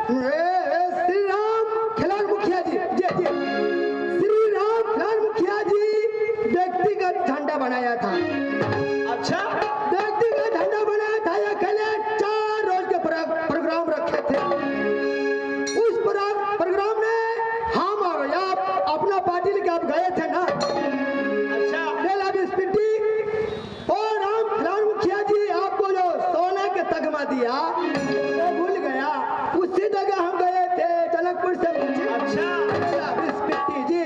श्री राम खिलाड़ मुखिया जी, श्री राम खिलाड़ मुखिया जी व्यक्तिगत झंडा बनाया था। अच्छा, व्यक्तिगत झंडा बनाया था। ये अकेले 4 रोज के प्रोग्राम रखे थे। उस प्रोग्राम में हम और आप अपना पार्टी लेके आप गए थे ना। अच्छा, बेला बिस्पिटी और राम खिलाड़ मुखिया जी आपको जो सोना के तगमा दिया वो भूल गया। उसी जगह हम गए थे जनकपुर से। अच्छा, बेला बिस्पिटी जी।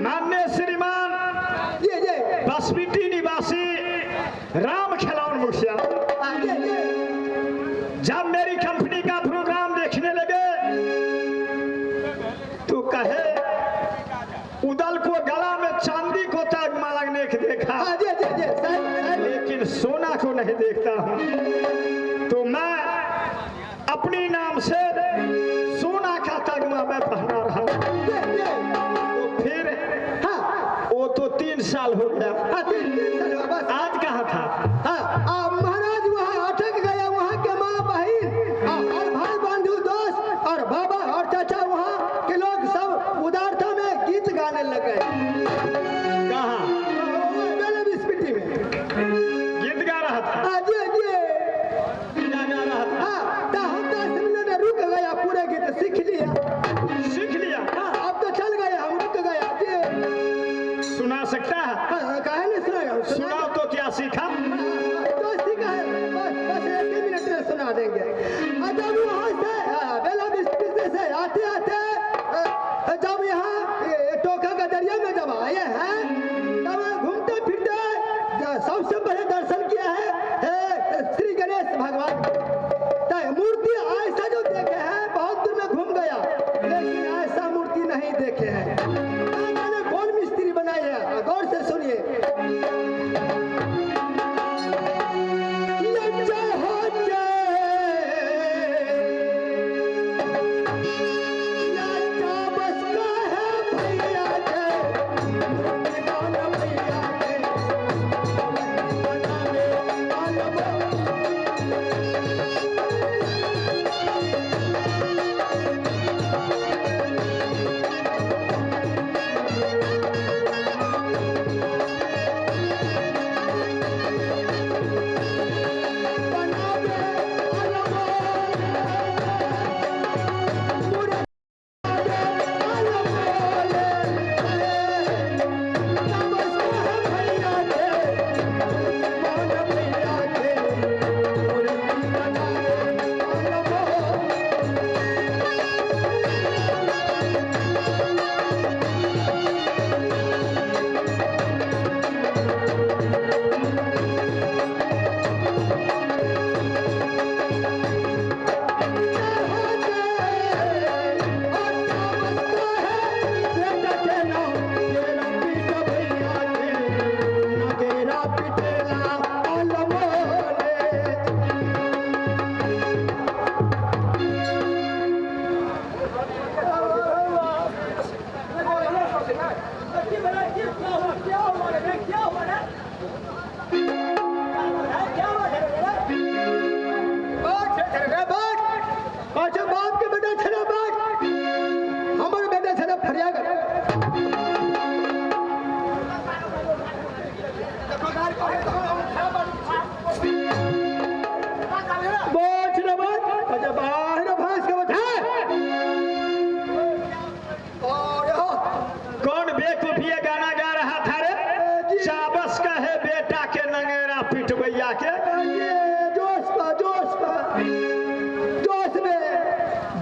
माननीय श्रीमान जी बसबिटी निवासी राम खिलाड़ मुखिया जब मेरी कंपनी का प्रोग्राम देखने लगे तो कहे उदल को गला में चांदी को तगमा लगने के देखा, लेकिन सोना को नहीं देखता हूँ। तो मैं अपनी नाम से सोना का तगमा मैं पहना रहा हूँ। तो फिर वो तो 3 साल हो गया। आज कहाँ था? महाराज वहाँ अटक गया। वहाँ के माँ बहन और भाई बंधु दोस्त और बाबा और चाचा वहाँ के लोग सब उदारता में गीत गाने लगे। कहाँ? बेला बिस्पिटी में गीत गा रहा था। क्या गा रहा था? हम 10 मिनट रुक गया। पूरे गीत सीख लिया। अब तो चल गया, हम रुक गया जी। सुना सकता है? कहे नहीं सुनाया? सुनाओ तो क्या सीखा? तो सीखा है, बस 1 मिनट में सुना देंगे। जब वहाँ से बेला बिस्पिटी से आते आते जब यहाँ टोका का दरिया में जब आए हैं तब घूमते फिरते सबसे पहले दर्शन किया है श्री गणेश भगवान। मूर्ति ऐसा जो देखे हैं, बहुत दूर में घूम गया लेकिन ऐसा मूर्ति नहीं देखे हैं। कौन मिस्त्री बनाए हैं? गौर से सुनिए।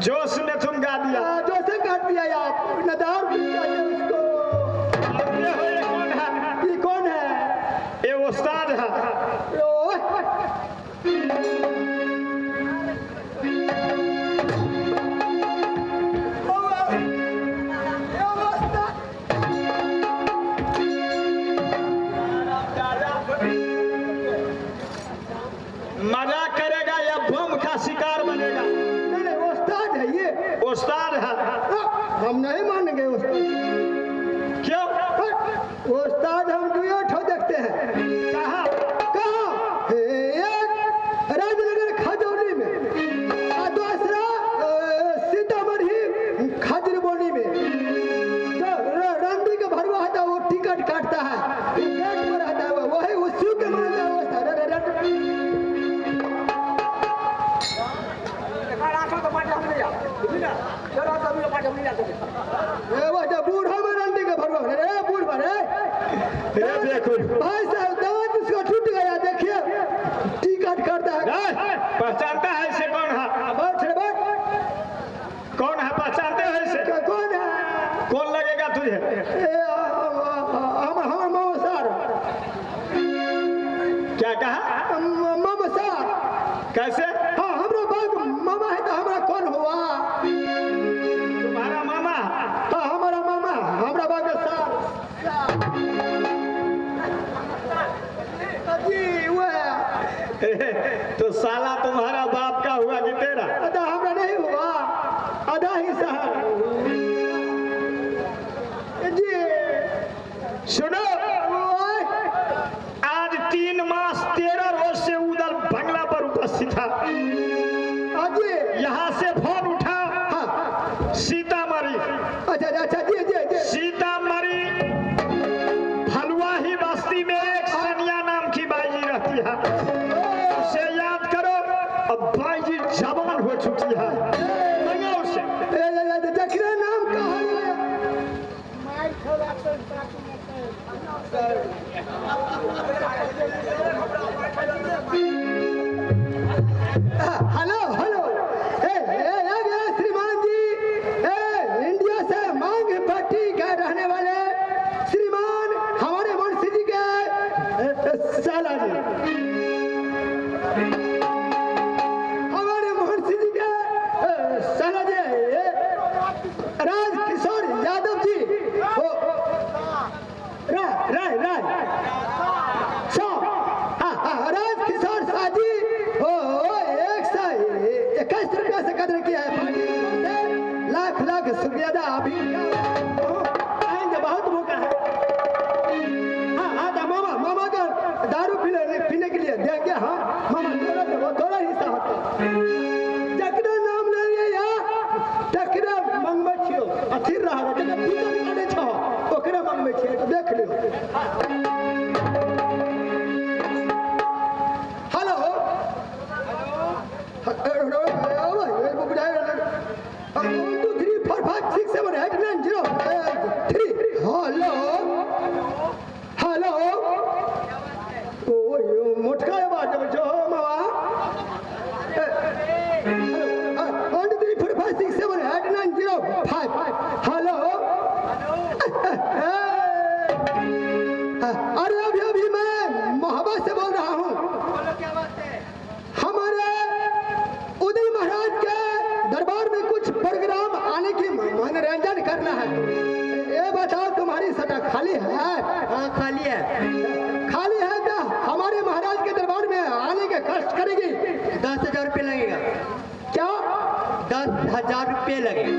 जोश में तुम गा दिया। जोश से काट दिया आप नदार उसको। ये कौन है? ये कौन है? ये उस्ताद है। मजा करेगा या बम का शिकार बनेगा? नहीं, उस्ताद है ये। उस्ताद है। हम नहीं मानेंगे उस्ताद। क्यों? उस्ताद हम दुनिया ठो देखते हैं। कहाँ? कहाँ? एक राजनगर खजौली में और दूसरा ए वो जो बूढ़ा मरंडी के भरवा रे बूढ़ भरे ये देखो भाई साहब दांत इसका टूट गया देखिए टिकट करता है पहचानता है इसे कौन है बैठ कौन है पहचानते हो इसे कौन है कौन लगेगा तुझे हम ममसार क्या कहा ममसार कैसे हाँ हमरा बाप मामा है तो हमरा कौन हुआ तुम्हारा मामा हाँ हमारा मामा हमरा बाप का सार जी वह तो साला तुम्हारा बाप का हुआ कि तेरा अदा हमरा नहीं हुआ आधा ही साहब जी सुनो आज 3 मास 13 रोज से उधर बंगला पर उपस्थित था जी यहाँ से फोन उठा हाँ सीतामढ़ी अच्छा जी सीतामढ़ी फलुआही बस्ती में एक सनिया नाम की बाई जी रहती है उसे याद करो अब बाई जी जवान हो चुकी है मंगाओ उसे जकरा नाम कहा हेलो श्रीमान जी इंडिया से मांग भट्टी के रहने वाले श्रीमान हमारे मुंशी जी के साला जी हमारे मुंशी जी के साला जी राज किशोर यादव जी राय राज किशोर शाह जी 121 रुपया से कदर किया है लाख शुक्रिया अभी आएंगे बहुत मौका है हाँ मामा का दारू पीने के लिए देंगे हाँ मामा थोड़ा हिस्सा होता जकरा नाम ले या तकरा मंगबे छियो अथी रहा जकरा पीता काटे छ ओकरा मंगबे छियो तो देख लियो हेलो 1 2 3 4 5 6 7 8 9 0 3 हेलो ओ मोटका आवाज में जो मामा 1 2 3 4 5 6 7 8 9 0 5 हेलो अरे अभी मैं मोहब्बत से बोल रहा हूँ हमारे उदय महाराज के दरबार में कुछ प्रोग्राम आने की मनोरंजन करना है ये बताओ तुम्हारी सटा खाली है हाँ खाली है तो हमारे महाराज के दरबार में आने के कष्ट करेगी 10,000 रुपये लगेगा क्या 10,000 रुपये लगेगा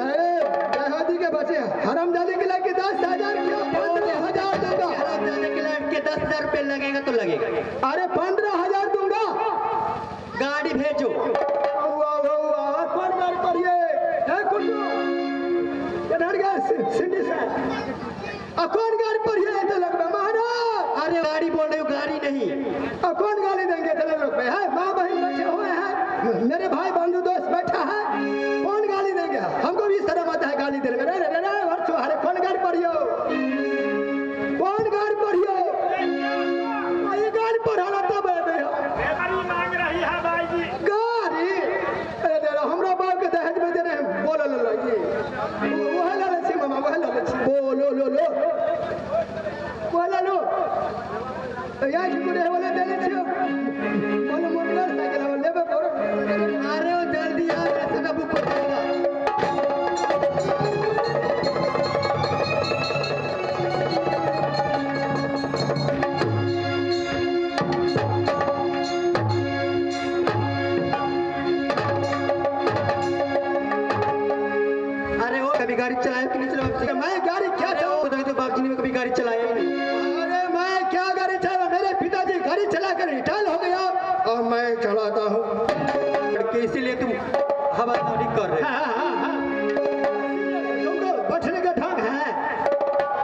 अरे बेहदी के बच्चे हरम जाने के लिए 10,000 क्यों 15,000 दूंगा हरम जाने के लिए 10,000 रुपये लगेगा तो लगेगा अरे 15,000 दूंगा गाड़ी भेजो कौन गाड़ी पर ये सिंधी कौन गाड़ी पर ये तो लगभग महाराज अरे गाड़ी बोल रहे हो गाड़ी नहीं कौन गाड़ी देंगे तो लोग है माँ बहन बैठे हुए हैं मेरे भाई बंधु दोस्त बैठा है कौन गाड़ी देंगे हमको भी शर्म आता है गाड़ी देने में अरे कौन गाड़ी पर यो कौन गाड़ी पर यो ये गाड़ी पर हालत तब मांग रही है बाई जी गाड़ी हमरा बाप के दहेज में दे रहे हैं बोलो लो ये वह लालची मामा वह लालची बोलो लो बोलो लो या शुक्र है वाले दे ले बोलो मोटरसाइकिल वाले लेबे बोलो अरे वो जल्दी आ कैसे ना बुक करेगा कभी गाड़ी चलाया कि नहीं चलाया मैं गाड़ी क्या चलाऊं तो बाप जी ने कभी गाड़ी चलाया ही नहीं अरे मैं क्या गाड़ी चला मेरे पिताजी गाड़ी चला कर रिटायर हो गया और मैं चलाता हूँ इसीलिए तुम हवादारी कर रहे तुमको बैठने का ढंग है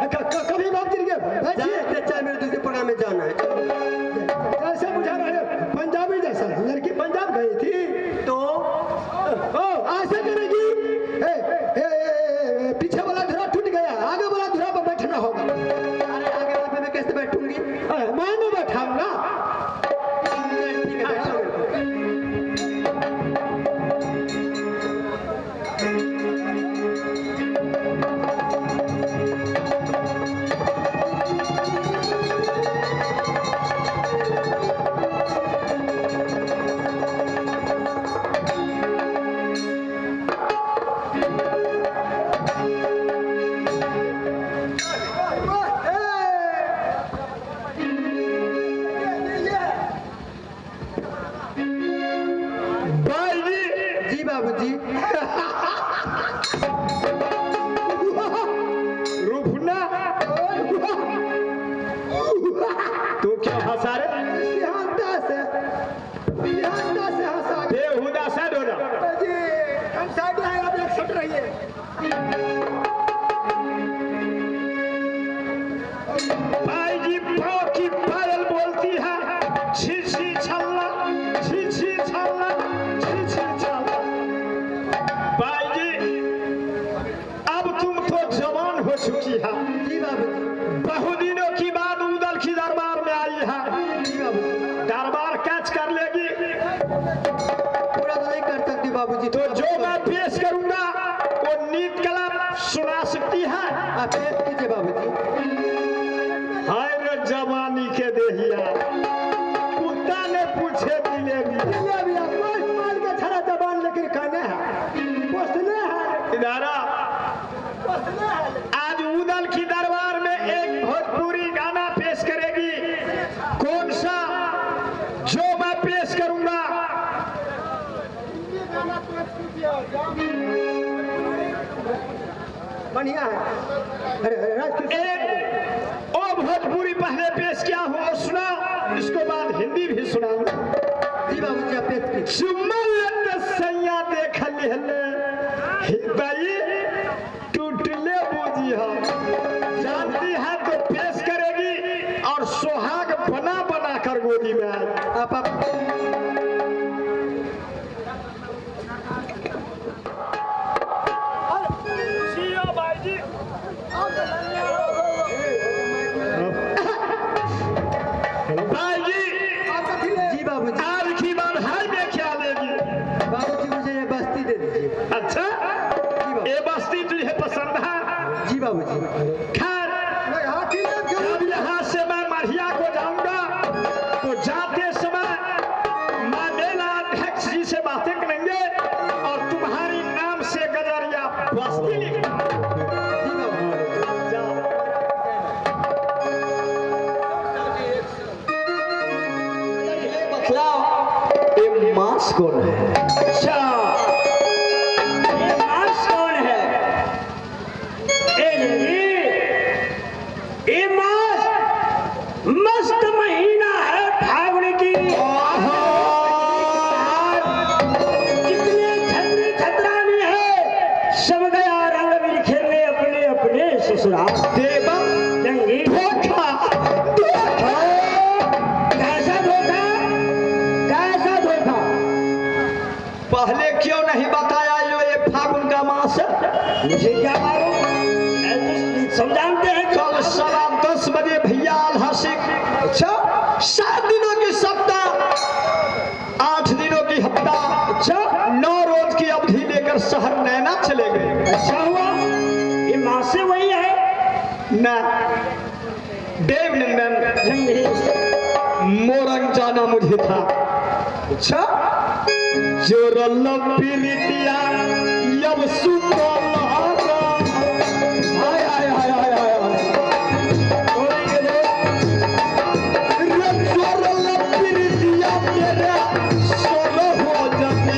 कभी बाप जी के चल मेरे दूसरे प्रोग्राम में जाना है कैसे बुझा रहे हो पंजाबी जैसा लड़की पंजाब गई थी तो ऐसा करेगी जी बाबूजी। रूपना तू क्या हंसा रे? सिहानता से हंसा। बेहुदा से डोरा जी हम साइड में आप लोग छुट रहिए। भाई जी पाँव की पायल बोलती है छी छी छल्ला, छी छी छल्ला, छी छी छल्ला। भाई जी अब तुम तो जवान हो चुकी है। जी बाबूजी। बहुत दिनों की बाद उदल की दरबार में आई है। जी बाबूजी। दरबार कैच कर लेगी पूरा तो नहीं कर सकती बाबूजी। तो जो मैं पेश करूंगा वो नीत कला सुना सकती है। आप पेश कीजिए बाबूजी। हाय रे जवानी के देहिया कुत्ता ने पूछे दिलेगी। ये भी आप माल का छड़ा जबान लेकर खाने हैं, पोसने हैं, इधारा पोसने हैं। आज उदल की दरबार में एक भोजपुरी गाना पेश करेगी। कौन सा? जो मैं पेश करूंगा बढ़िया है। अरे एक ओ भोजपुरी पहले पेश किया हो सुना, इसके बाद हिंदी भी सुनाऊंगा। जी बाबूजी आप पेश कीजिए। सुमन सैया देख ले हृदय टूटले बूझी है। जानती है तो पेश करेगी और सुहाग बना बना कर गोदी में आए। आप भाई जी जी बाबूजी। आज की बात है में क्या लेगी? बाबूजी मुझे ये बस्ती दे दीजिए। अच्छा ये बस्ती तुझे पसंद है? जी बाबूजी। खैर जब यहाँ से मैं मढ़िया को जाऊंगा तो जाते समय मैं मेला अध्यक्ष जी से बातें करेंगे और तुम्हारी नाम से गजरिया बस्ती लिखना। जी बाबूजी। जाओ। ये मांस कौन है? अच्छा ये मास कौन है? ये मास मस्त महीना है फागुन की। जितने छतरी छतरानी है सब गया रंग भी खेलने अपने अपने ससुराल। देवा जंगी धोखा कैसा धोखा, कैसा धोखा? पहले क्यों नहीं बताया ये फागुन का मास है? मुझे क्या मालूम? मैं तो सब जानते हैं कल 10:15 बजे भैया आल्हासिक। अच्छा 7 दिनों की सप्ताह, 8 दिनों की हफ्ता, अच्छा 9 रोज की अवधि लेकर शहर नैना चले गए। अच्छा हुआ ये माँ से वही है। ना देवनंदन जंगी मोरंग जाना मुझे था। अच्छा जो रल्लपिरिया यब सुतो लहागा। हाय हाय हाय हाय हाय हाय जो रल्लपिरिया मेरा सोलो हो जाती।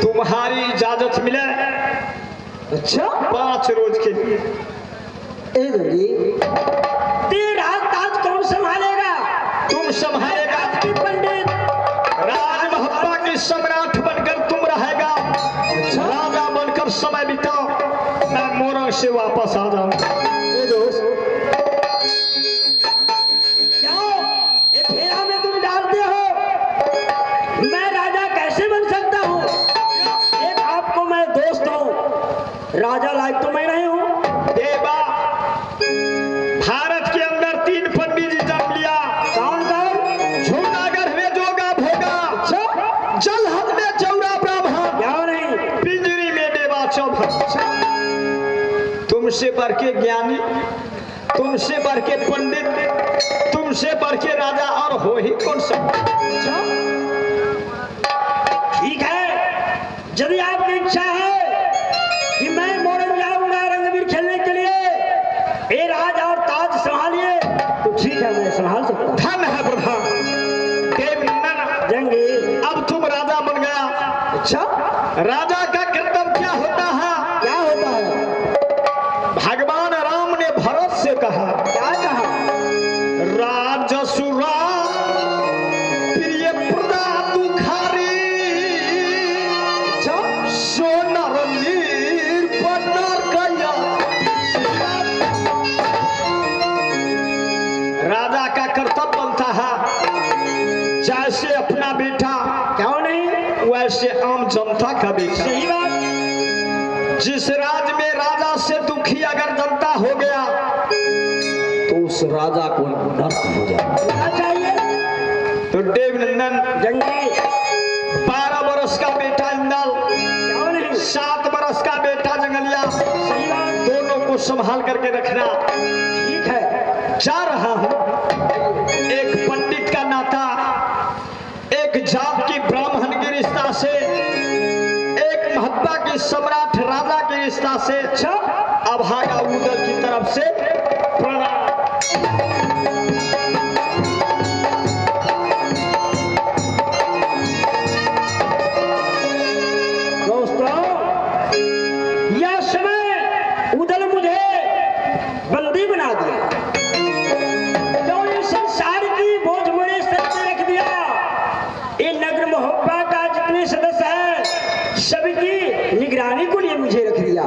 तुम्हारी इजाजत मिले अच्छा 5 रोज के लिए। तेरा ताज कौन संभालेगा? तुम संभालेगा। की पंडित राज महब्बा के सम्राट बनकर तुम रहेगा। राजा बनकर समय बिताओ, मैं मोरंग से वापस आ जाऊं। तुमसे बढ़ के ज्ञानी, तुमसे बढ़ के पंडित, तुमसे बढ़ के राजा और हो ही कौन सा? ठीक है, यदि आपकी इच्छा है कि मैं मोड़े जाऊंगा रंगवीर खेलने के लिए, ये राज और ताज संभालिए, तो ठीक है, मैं संभाल सकता हूँ। धन है प्रधान देवनंदन, जंगी अब तुम राजा बन गया। अच्छा, राजा का कर्तव्य क्या होता है? क्या होता है? भगवान राम ने भरत से कहा, क्या कहा? राजसुरा प्रिय प्रदा दुखारी सोनर निर्पनर कया। राजा का कर्तव्य बनता है जैसे अपना बेटा, क्यों नहीं, वैसे आम जनता का बेटा। सही बात। जिस राज्य में राजा से दुखी अगर जनता हो गया तो उस राजा को नर्क हो जाए चाहिए। तो देवनंदन जंगी 12 वर्ष का बेटा इंदल, क्यों नहीं, 7 वर्ष का बेटा जंगलिया, सही बात। दोनों को संभाल करके रखना। ठीक है, जा रहा हूं एक पंडित का नाता, एक जात की ब्राह्मण की रिश्ता से, एक महत्ता की सम्राट राजा के रिश्ता से, अच्छा, अभागा उदल की तरफ से प्रणाम। दोस्तों, यह समय उदल मुझे बंदी बना दिया, क्यों ये संसार की बोझ मेरे सर पे रख दिया। ये नगर मोहब्बा का जितने सदस्य है सबकी निगरानी को लिए मुझे रख दिया।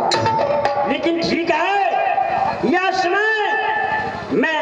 लेकिन ठीक है, यह समय मैं